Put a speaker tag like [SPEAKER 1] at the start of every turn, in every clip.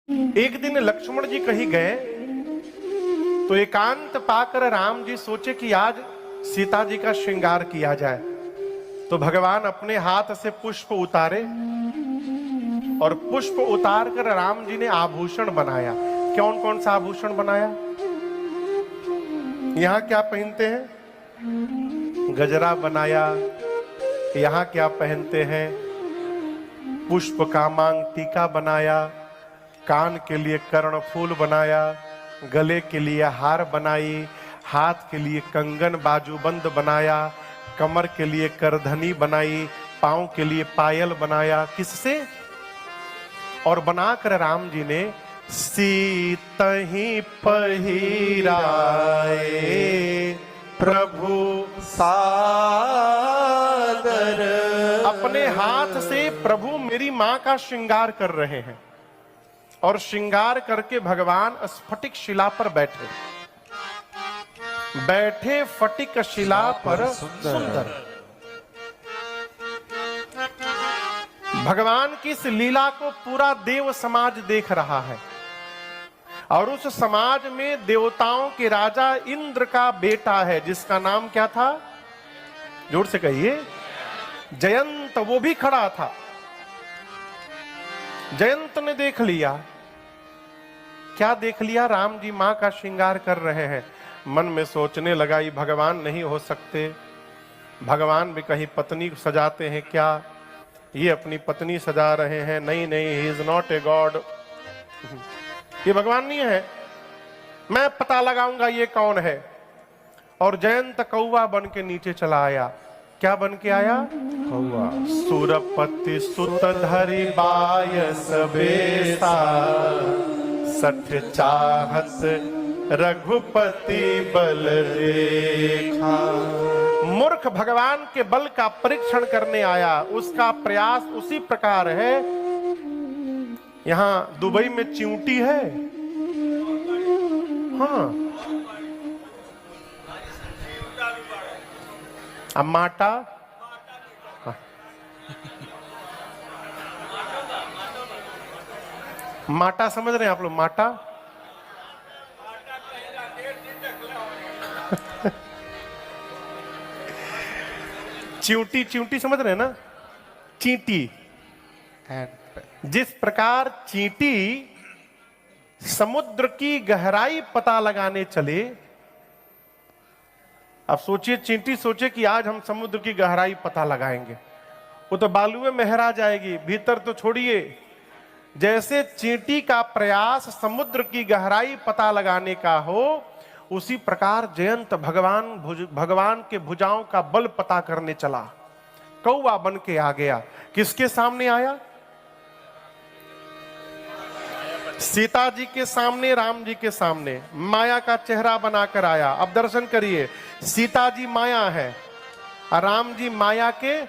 [SPEAKER 1] एक दिन लक्ष्मण जी कहीं गए तो एकांत पाकर राम जी सोचे कि आज सीता जी का श्रृंगार किया जाए। तो भगवान अपने हाथ से पुष्प उतारे और पुष्प उतार कर राम जी ने आभूषण बनाया। कौन कौन सा आभूषण बनाया? यहाँ क्या पहनते हैं? गजरा बनाया। यहाँ क्या पहनते हैं? पुष्प का मांग टीका बनाया। कान के लिए कर्णफूल बनाया। गले के लिए हार बनाई। हाथ के लिए कंगन बाजूबंद बनाया। कमर के लिए करधनी बनाई। पांव के लिए पायल बनाया। किससे? और बनाकर राम जी ने सीतहि पहिराए प्रभु सादर। अपने हाथ से प्रभु मेरी मां का श्रृंगार कर रहे हैं और श्रृंगार करके भगवान स्फटिक शिला पर बैठे फटिक शिला पर सुंदर। भगवान की इस लीला को पूरा देव समाज देख रहा है और उस समाज में देवताओं के राजा इंद्र का बेटा है जिसका नाम क्या था? जोर से कहिए। जयंत। वो भी खड़ा था। जयंत ने देख लिया। क्या देख लिया? राम जी मां का श्रृंगार कर रहे हैं। मन में सोचने लगा ये भगवान नहीं हो सकते। भगवान भी कहीं पत्नी सजाते हैं क्या? ये अपनी पत्नी सजा रहे हैं। नहीं नहीं, he is not a god. ये भगवान नहीं है। मैं पता लगाऊंगा ये कौन है। और जयंत कौवा बन के नीचे चला आया। क्या बन के आया? कौवा। सुरपति सुत धरि बायस बेसा सठ चाहत रघुपति बल देखा। मूर्ख भगवान के बल का परीक्षण करने आया। उसका प्रयास उसी प्रकार है। यहां दुबई में चिंटी है। हाँ। अब माटा। माटा समझ रहे हैं आप लोग? माटा चिंटी। चिंटी समझ रहे हैं ना? चींटी। जिस प्रकार चींटी समुद्र की गहराई पता लगाने चले। अब सोचिए, चींटी सोचे कि आज हम समुद्र की गहराई पता लगाएंगे। वो तो बालू में महरा जाएगी, भीतर तो छोड़िए। जैसे चींटी का प्रयास समुद्र की गहराई पता लगाने का हो, उसी प्रकार जयंत भगवान के भुजाओं का बल पता करने चला। कौवा बन के आ गया। किसके सामने आया? सीता जी के सामने, राम जी के सामने। माया का चेहरा बनाकर आया। अब दर्शन करिए। सीता जी माया है और राम जी माया के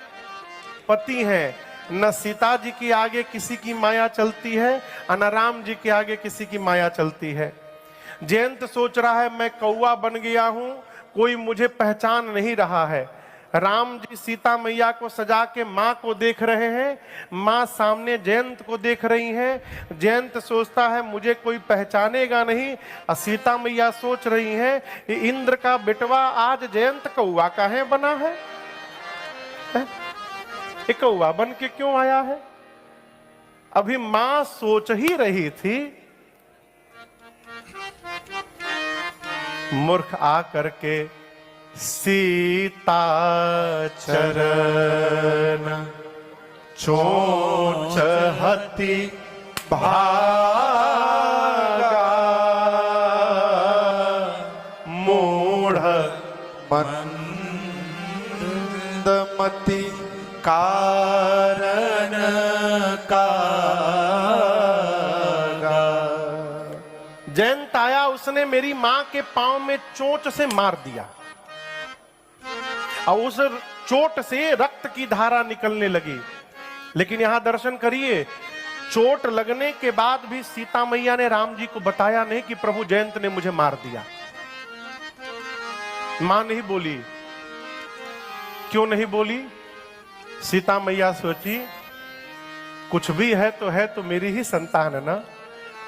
[SPEAKER 1] पति हैं। न सीता जी के आगे किसी की माया चलती है और न राम जी के आगे किसी की माया चलती है। जयंत सोच रहा है मैं कौवा बन गया हूं, कोई मुझे पहचान नहीं रहा है। राम जी सीता मैया को सजा के मां को देख रहे हैं। मां सामने जयंत को देख रही हैं। जयंत सोचता है मुझे कोई पहचानेगा नहीं। और सीता मैया सोच रही हैं इंद्र का बेटवा आज जयंत कौवा काहे बना है? कौवा बन के क्यों आया है? अभी मां सोच ही रही थी, मूर्ख आ करके सीता चरण चोंच हति भागा मूढ़ मंदमति कारण कागा। जयंत आया, उसने मेरी मां के पांव में चोंच से मार दिया और उस चोट से रक्त की धारा निकलने लगी। लेकिन यहां दर्शन करिए, चोट लगने के बाद भी सीता मैया ने राम जी को बताया नहीं कि प्रभु जयंत ने मुझे मार दिया। मां नहीं बोली। क्यों नहीं बोली? सीता मैया सोची कुछ भी है तो मेरी ही संतान है ना,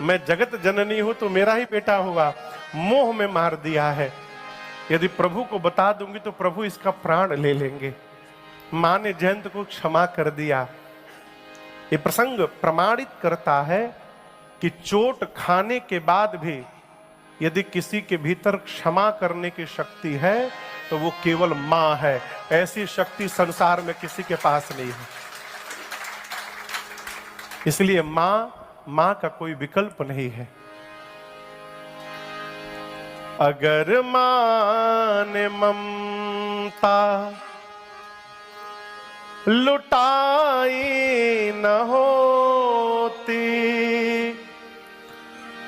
[SPEAKER 1] मैं जगत जननी हूं तो मेरा ही बेटा हुआ, मोह में मार दिया है। यदि प्रभु को बता दूंगी तो प्रभु इसका प्राण ले लेंगे। मां ने जयंत को क्षमा कर दिया। ये प्रसंग प्रमाणित करता है कि चोट खाने के बाद भी यदि किसी के भीतर क्षमा करने की शक्ति है तो वो केवल मां है। ऐसी शक्ति संसार में किसी के पास नहीं है। इसलिए मां का कोई विकल्प नहीं है। अगर मां ने ममता लुटाई न होती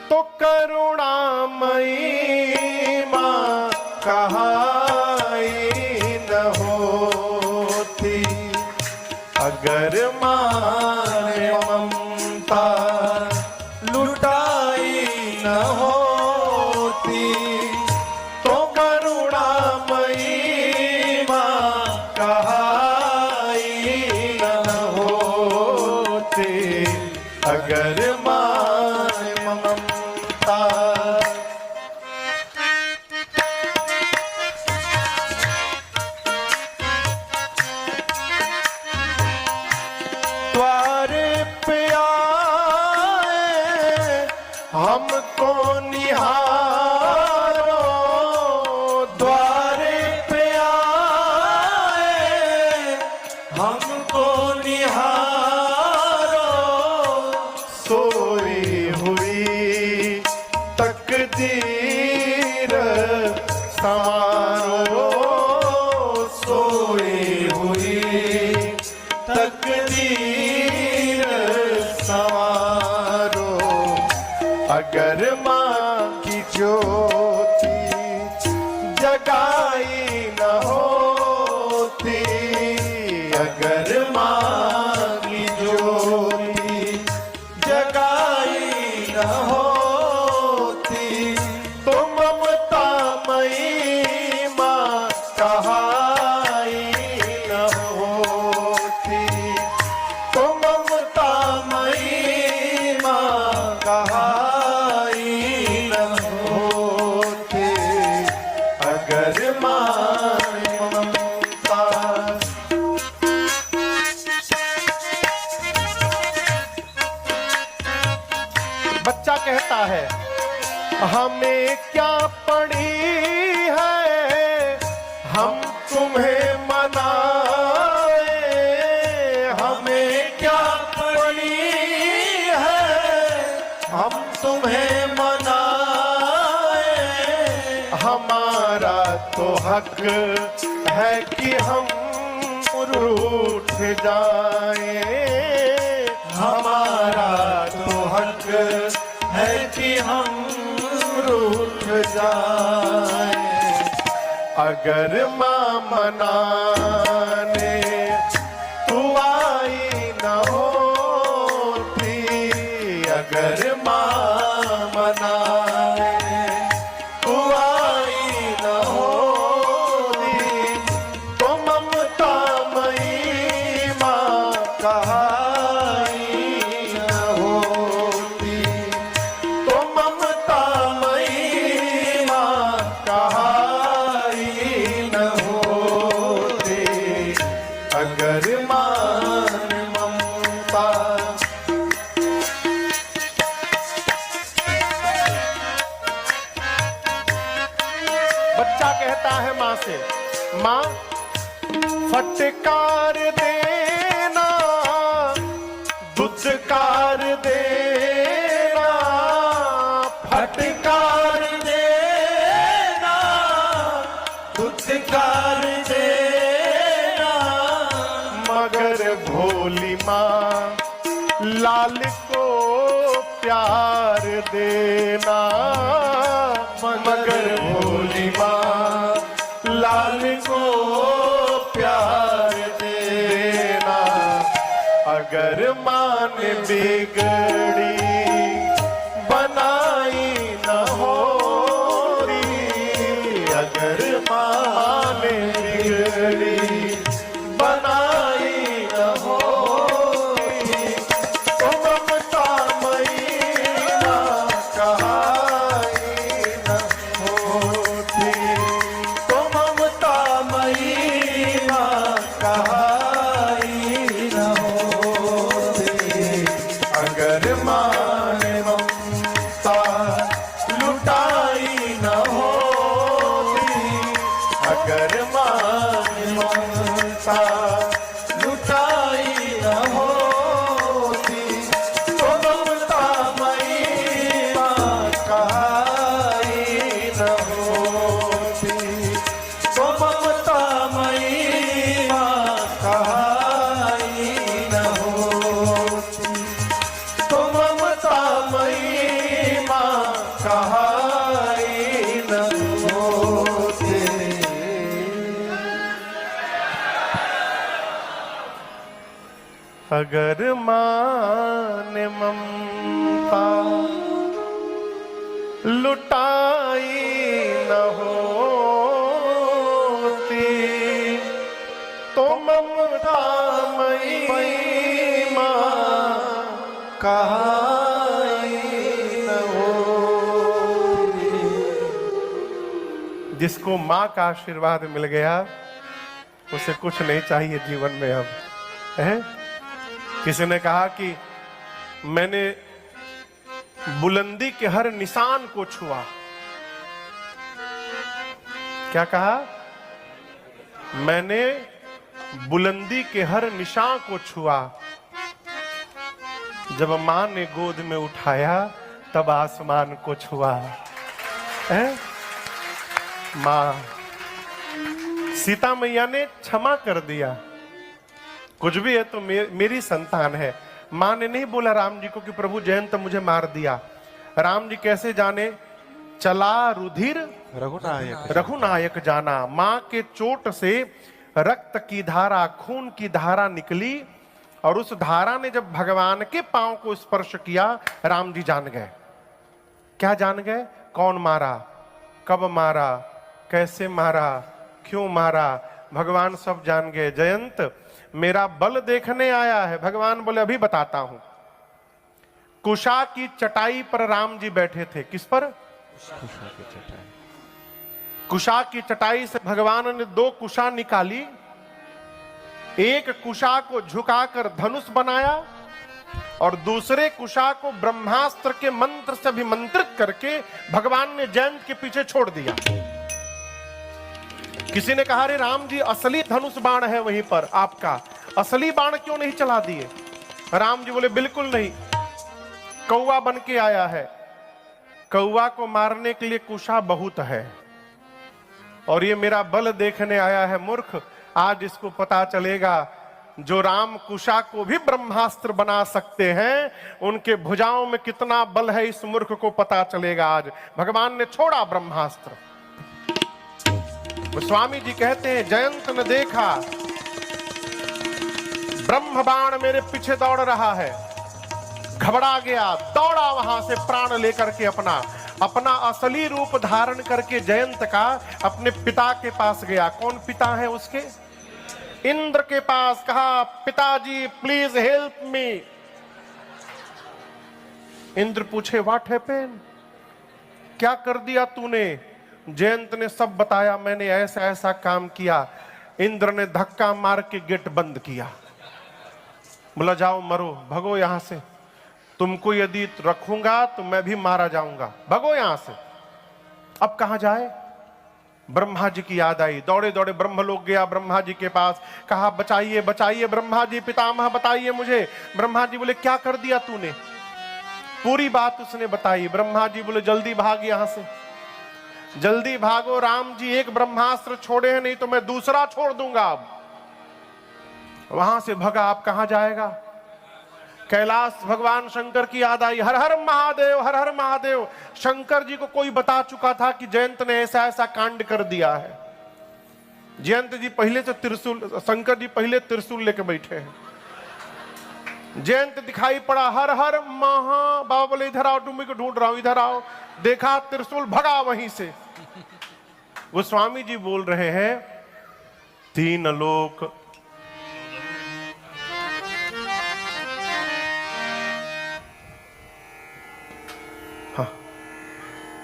[SPEAKER 1] तो करुणामयी मां कहाई न होती। अगर मां ने ममता लुटाई न होती तो करुणामयी मां कहाई न होती। अगर मां ने ममता हमको निहारो, द्वारे पे आए हमको निहारो, सोई हुई तकदीर संवारो, सोई हुई तकदीर संवारो। अगर मां की ज्योति जगाई न होती, अगर मां की ज्योति जगाई न होती तो ममतामयी मां कहाई न होती, तो ममतामयी मां कहाई बच्चा कहता है हमें क्या पड़ी है हम तुम्हें मनाए, हमें क्या पड़ी है हम तुम्हें मनाए, हमारा तो हक है कि हम रूठ जाए, हमारा तो हक है कि हम रूठ जाए। अगर मां मनाने तू आई न होती, अगर मां मनाने तू आई न होती तो ममतामयी मां कहाई न होती, तो ममतामयी मां कहाई न होती। अगर मां ने ममता बच्चा कहता है मां से, मां फटकार देना दुत्कार देना, फटकार देना दुत्कार देना, मगर भोली मां लाल को प्यार देना, मगर भोली मां लाल को प्यार देना। अगर मां ने बिगड़ी बनाई न होती, अगर मां ने बिगड़ी बनाई न होती तो ममतामयी मां अगर माने ममता लुटाई न होती, अगर माने ममता लुटाई न होती, तो ममता मई मां कहाई न होती, तो ममता मई मां कहाई न होती, तो ममता मई मां कहाई न होती। अगर माने ममता लुटाई न होती, तो ममता मई मां कहाई न होती। जिसको मां का आशीर्वाद मिल गया उसे कुछ नहीं चाहिए जीवन में अब, है? किसी ने कहा कि मैंने बुलंदी के हर निशान को छुआ। क्या कहा? मैंने बुलंदी के हर निशान को छुआ, जब मां ने गोद में उठाया तब आसमान को छुआ। है? मां सीता मैया ने क्षमा कर दिया, कुछ भी है तो मेरी संतान है। मां ने नहीं बोला राम जी को कि प्रभु जयंत मुझे मार दिया। राम जी कैसे जाने? चला रुधिर रघुनायक जाना। मां के चोट से रक्त की धारा, खून की धारा निकली, और उस धारा ने जब भगवान के पांव को स्पर्श किया, राम जी जान गए। क्या जान गए? कौन मारा, कब मारा, कैसे मारा, क्यों मारा, भगवान सब जान गए। जयंत मेरा बल देखने आया है। भगवान बोले अभी बताता हूं। कुशा की चटाई पर राम जी बैठे थे। किस पर? कुशा की चटाई से भगवान ने 2 कुशा निकाली, एक कुशा को झुकाकर धनुष बनाया और दूसरे कुशा को ब्रह्मास्त्र के मंत्र से अभिमंत्रित करके भगवान ने जयंत के पीछे छोड़ दिया। किसी ने कहा रे राम जी असली धनुष बाण है वहीं पर, आपका असली बाण क्यों नहीं चला दिए? राम जी बोले बिल्कुल नहीं, कौवा बन के आया है, कौवा को मारने के लिए कुशा बहुत है, और ये मेरा बल देखने आया है। मूर्ख, आज इसको पता चलेगा जो राम कुशा को भी ब्रह्मास्त्र बना सकते हैं, उनके भुजाओं में कितना बल है इस मूर्ख को पता चलेगा आज। भगवान ने छोड़ा ब्रह्मास्त्र। स्वामी जी कहते हैं जयंत ने देखा ब्रह्म बाण मेरे पीछे दौड़ रहा है, घबरा गया, दौड़ा वहां से प्राण लेकर के अपना असली रूप धारण करके जयंत का अपने पिता के पास गया। कौन पिता है उसके? इंद्र के पास। कहा पिताजी प्लीज हेल्प मी। इंद्र पूछे व्हाट हैपेंड, क्या कर दिया तूने? जयंत ने सब बताया, मैंने ऐसा ऐसा काम किया। इंद्र ने धक्का मार के गेट बंद किया, बोला जाओ मरो, भगो यहां से, तुमको यदि रखूंगा तो मैं भी मारा जाऊंगा, भगो यहां से। अब कहां जाए? ब्रह्मा जी की याद आई, दौड़े दौड़े ब्रह्मलोक गया, ब्रह्मा जी के पास कहा बचाइए बचाइए ब्रह्मा जी, पितामह बताइए मुझे। ब्रह्मा जी बोले क्या कर दिया तूने? पूरी बात उसने बताई। ब्रह्मा जी बोले जल्दी भाग यहां से, जल्दी भागो, राम जी एक ब्रह्मास्त्र छोड़े हैं, नहीं तो मैं दूसरा छोड़ दूंगा। अब वहां से भगा। आप कहां जाएगा? कैलाश। भगवान शंकर की याद आई, हर हर महादेव, हर हर महादेव। शंकर जी को कोई बता चुका था कि जयंत ने ऐसा ऐसा कांड कर दिया है। जयंत जी पहले से त्रिशूल, शंकर जी पहले त्रिशूल लेके बैठे हैं। जयंत दिखाई पड़ा, हर हर महा। बाबा बोले इधर आओ, तुम्हें को ढूंढ रहा हूं, इधर आओ। देखा त्रिशूल, भगा वहीं से। गोस्वामी जी बोल रहे हैं 3 लोक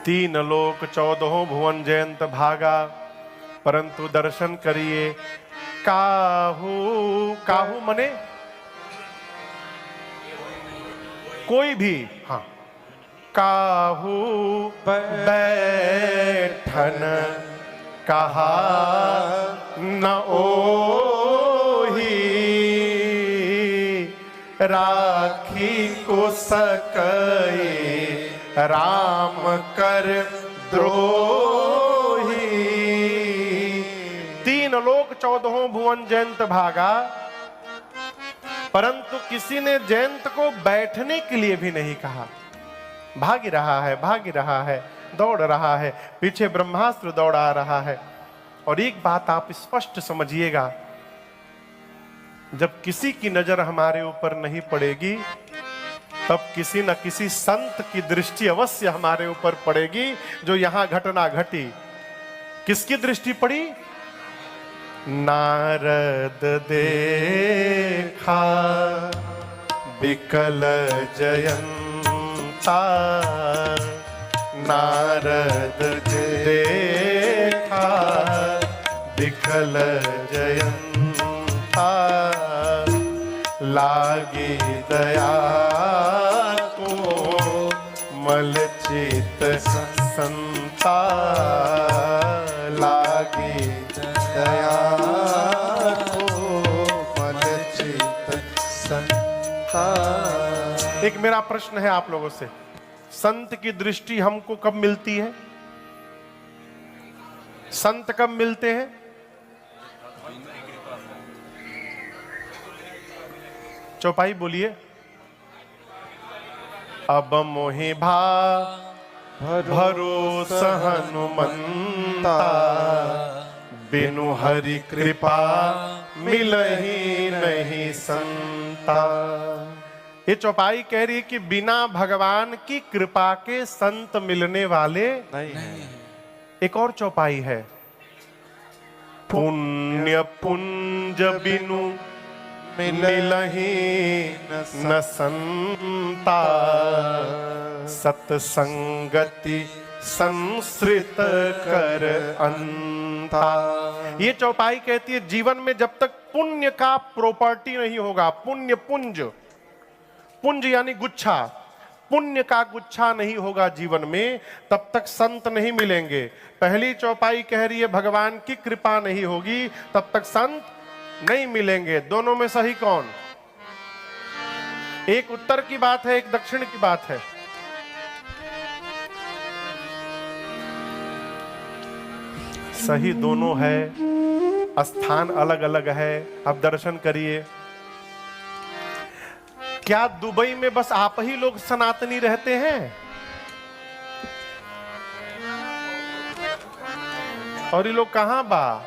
[SPEAKER 1] तीन लोक 14 भुवन जयंत भागा, परंतु दर्शन करिए काहू। काहू मने कोई भी, हाँ, काहू बैठन कहा न ओही, राखी को सकई राम कर द्रोही। 3 लोक 14 भुवन जयंत भागा, परंतु किसी ने जयंत को बैठने के लिए भी नहीं कहा। भाग ही रहा है, दौड़ रहा है, पीछे ब्रह्मास्त्र दौड़ा रहा है। और एक बात आप स्पष्ट समझिएगा, जब किसी की नजर हमारे ऊपर नहीं पड़ेगी, तब किसी न किसी संत की दृष्टि अवश्य हमारे ऊपर पड़ेगी। जो यहां घटना घटी, किसकी दृष्टि पड़ी? नारद देखा बिकल जयंता, नारद देखा बिकल जयंता, लागी दया को मलचित संता, लागी दया को मलचित संता। एक मेरा प्रश्न है आप लोगों से, संत की दृष्टि हमको कब मिलती है? संत कब मिलते हैं? चौपाई बोलिए। अब मोहि भा भरोसा हनुमंता, बिनु हरि कृपा मिलहि नहीं संता। ये चौपाई कह रही है कि बिना भगवान की कृपा के संत मिलने वाले नहीं है। एक और चौपाई है, पुण्य पुंज बिनु मिलहि न संता, सत्संगति संसृत कर अंता। ये चौपाई कहती है जीवन में जब तक पुण्य का प्रॉपर्टी नहीं होगा, पुण्य पुंज, पुंज यानी गुच्छा, पुण्य का गुच्छा नहीं होगा जीवन में, तब तक संत नहीं मिलेंगे। पहली चौपाई कह रही है भगवान की कृपा नहीं होगी तब तक संत नहीं मिलेंगे। दोनों में सही कौन? एक उत्तर की बात है, एक दक्षिण की बात है। सही दोनों है, स्थान अलग अलग है। अब दर्शन करिए, क्या दुबई में बस आप ही लोग सनातनी रहते हैं? और ये लोग कहां बा?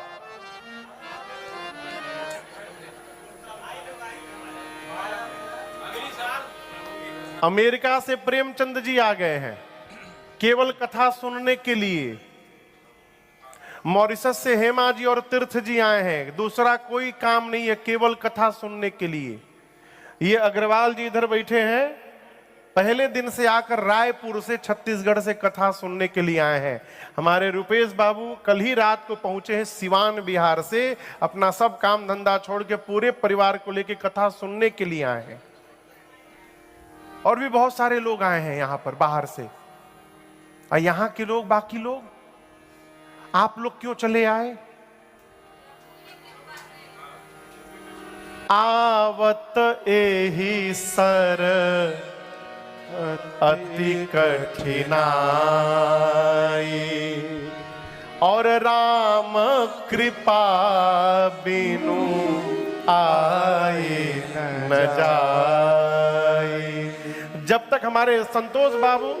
[SPEAKER 1] अमेरिका से प्रेमचंद जी आ गए हैं केवल कथा सुनने के लिए। मॉरिशस से हेमा जी और तीर्थ जी आए हैं, दूसरा कोई काम नहीं है, केवल कथा सुनने के लिए। ये अग्रवाल जी इधर बैठे हैं, पहले दिन से आकर रायपुर से, छत्तीसगढ़ से कथा सुनने के लिए आए हैं। हमारे रुपेश बाबू कल ही रात को पहुंचे हैं सिवान बिहार से, अपना सब काम धंधा छोड़ के पूरे परिवार को लेकर कथा सुनने के लिए आए हैं। और भी बहुत सारे लोग आए हैं यहां पर बाहर से। और यहां के लोग, बाकी लोग, आप लोग क्यों चले आए? आवत एही सर अति कठिनाई, और राम कृपा बिनु आए न जाए। जब तक हमारे संतोष बाबू,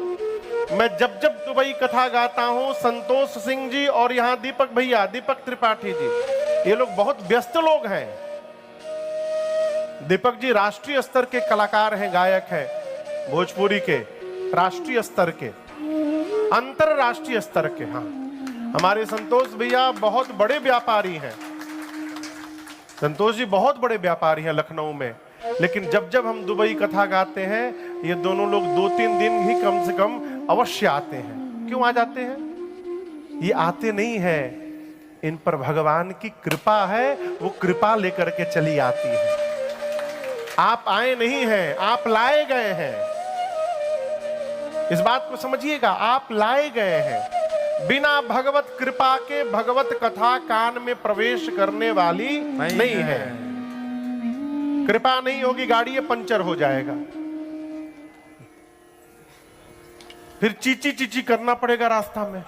[SPEAKER 1] मैं जब जब दुबई कथा गाता हूं, संतोष सिंह जी और यहाँ दीपक भैया, दीपक त्रिपाठी जी, ये लोग बहुत व्यस्त लोग हैं। दीपक जी राष्ट्रीय स्तर के कलाकार हैं, गायक हैं, भोजपुरी के राष्ट्रीय स्तर के, अंतरराष्ट्रीय स्तर के। हाँ, हमारे संतोष भैया बहुत बड़े व्यापारी हैं। संतोष जी बहुत बड़े व्यापारी हैं लखनऊ में। लेकिन जब जब हम दुबई कथा गाते हैं, ये दोनों लोग 2-3 दिन ही कम से कम अवश्य आते हैं। क्यों आ जाते हैं? ये आते नहीं है, इन पर भगवान की कृपा है, वो कृपा लेकर के चली आती है। आप आए नहीं हैं, आप लाए गए हैं। इस बात को समझिएगा, आप लाए गए हैं। बिना भगवत कृपा के भगवत कथा कान में प्रवेश करने वाली नहीं है। कृपा नहीं होगी, गाड़ी ये पंचर हो जाएगा, फिर चीची चीची करना पड़ेगा रास्ता में।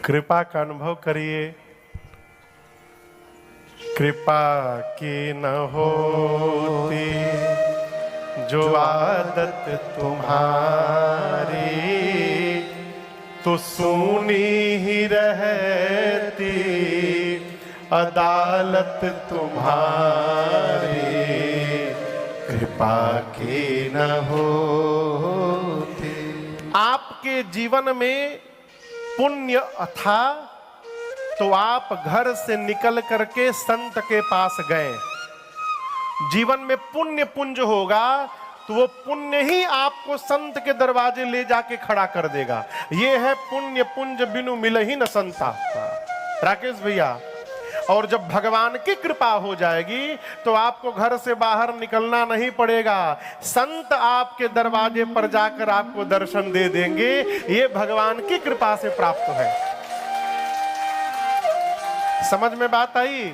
[SPEAKER 1] कृपा का अनुभव करिए। कृपा की न होती जो आदत तुम्हारी, तो सुनी ही रहती अदालत तुम्हारी। कृपा की न होती। आपके जीवन में पुण्य था तो आप घर से निकल करके संत के पास गए। जीवन में पुण्य पुंज होगा तो वो पुण्य ही आपको संत के दरवाजे ले जाके खड़ा कर देगा। ये है पुण्य पुंज बिनु मिल ही न संता। राकेश भैया, और जब भगवान की कृपा हो जाएगी तो आपको घर से बाहर निकलना नहीं पड़ेगा, संत आपके दरवाजे पर जाकर आपको दर्शन दे देंगे। ये भगवान की कृपा से प्राप्त है। समझ में बात आई?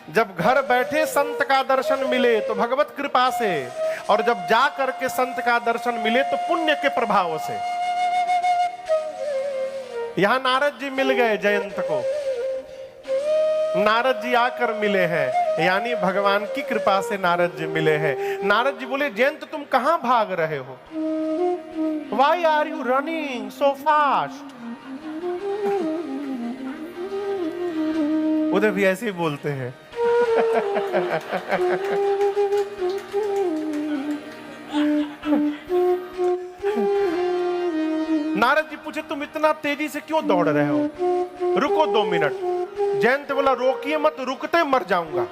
[SPEAKER 1] जब घर बैठे संत का दर्शन मिले तो भगवत कृपा से, और जब जा करके संत का दर्शन मिले तो पुण्य के प्रभाव से। यहां नारद जी मिल गए जयंत को, नारद जी आकर मिले हैं, यानी भगवान की कृपा से नारद जी मिले हैं। नारद जी बोले, जयंत तुम कहां भाग रहे हो? Why are you running so fast? उधर भी ऐसे ही बोलते हैं। नारद जी पूछे, तुम इतना तेजी से क्यों दौड़ रहे हो? रुको 2 मिनट। जयंत बोला, रोकिए मत, रुकते मर जाऊंगा।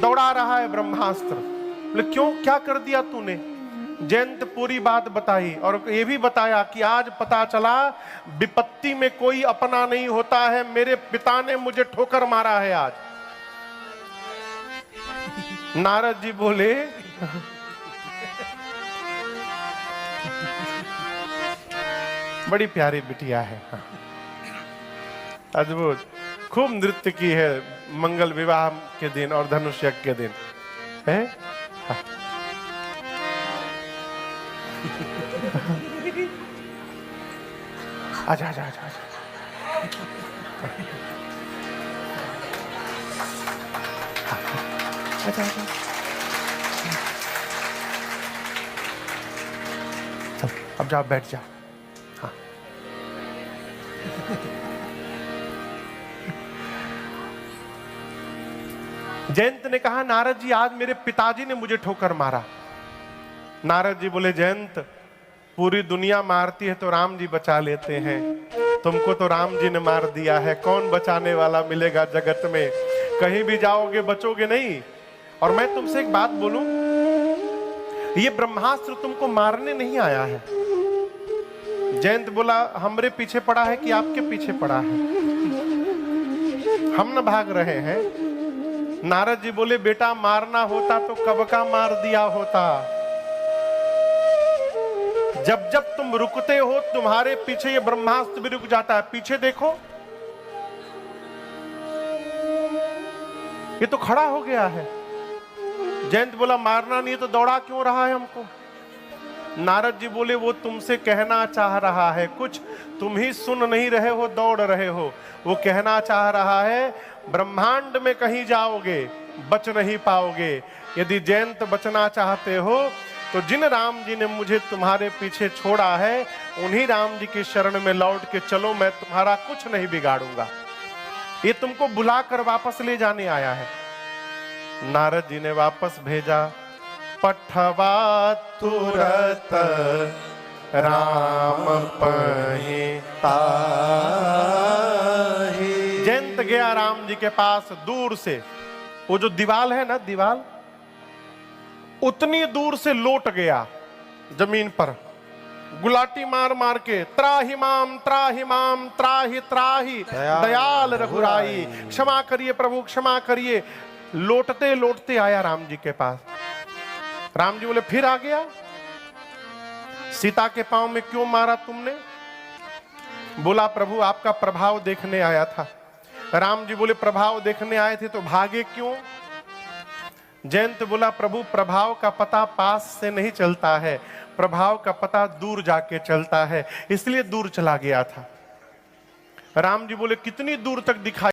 [SPEAKER 1] दौड़ा रहा है ब्रह्मास्त्र। बोले, क्यों, क्या कर दिया तूने? जयंत पूरी बात बताई और ये भी बताया कि आज पता चला विपत्ति में कोई अपना नहीं होता है, मेरे पिता ने मुझे ठोकर मारा है आज। नारद जी बोले, बड़ी प्यारी बिटिया है, अद्भुत, खूब नृत्य की है मंगल विवाह के दिन और धनुष यज्ञ के दिन है। आजा आजा आजा आजा आजा। चल अब जा, बैठ जा। हाँ। जयंत ने कहा, नारद जी आज मेरे पिताजी ने मुझे ठोकर मारा। नारद जी बोले, जयंत पूरी दुनिया मारती है तो राम जी बचा लेते हैं, तुमको तो राम जी ने मार दिया है, कौन बचाने वाला मिलेगा जगत में? कहीं भी जाओगे बचोगे नहीं। और मैं तुमसे एक बात बोलूं, ये ब्रह्मास्त्र तुमको मारने नहीं आया है। जयंत बोला, हमरे पीछे पड़ा है कि आपके पीछे पड़ा है? हम न भाग रहे हैं। नारद जी बोले, बेटा मारना होता तो कब का मार दिया होता। जब जब तुम रुकते हो तुम्हारे पीछे ये ब्रह्मास्त्र भी रुक जाता है। पीछे देखो, ये तो खड़ा हो गया है। जयंत बोला, मारना नहीं तो दौड़ा क्यों रहा है हमको? नारद जी बोले, वो तुमसे कहना चाह रहा है कुछ, तुम ही सुन नहीं रहे हो, दौड़ रहे हो। वो कहना चाह रहा है, ब्रह्मांड में कहीं जाओगे बच नहीं पाओगे। यदि जयंत बचना चाहते हो तो जिन राम जी ने मुझे तुम्हारे पीछे छोड़ा है उन्हीं राम जी की शरण में लौट के चलो, मैं तुम्हारा कुछ नहीं बिगाड़ूंगा। ये तुमको बुलाकर वापस ले जाने आया है। नारद जी ने वापस भेजा, पठवा तुरत राम पहि ताहि। जयंत गया राम जी के पास दूर से। वो जो दीवाल है ना, दीवाल उतनी दूर से लौट गया जमीन पर। गुलाटी मार मार के, त्राहि माम त्राहि माम त्राहि त्राहि दयाल रघुराई, क्षमा करिए प्रभु क्षमा करिए। लौटते लौटते आया राम जी के पास। राम जी बोले फिर आ गया, सीता के पांव में क्यों मारा तुमने? बोला प्रभु आपका प्रभाव देखने आया था। राम जी बोले प्रभाव देखने आए थे तो भागे क्यों? जयंत बोला प्रभु प्रभाव का पता पास से नहीं चलता है, प्रभाव का पता दूर जाके चलता है, इसलिए दूर चला गया था। राम जी बोले कितनी दूर तक दिखाई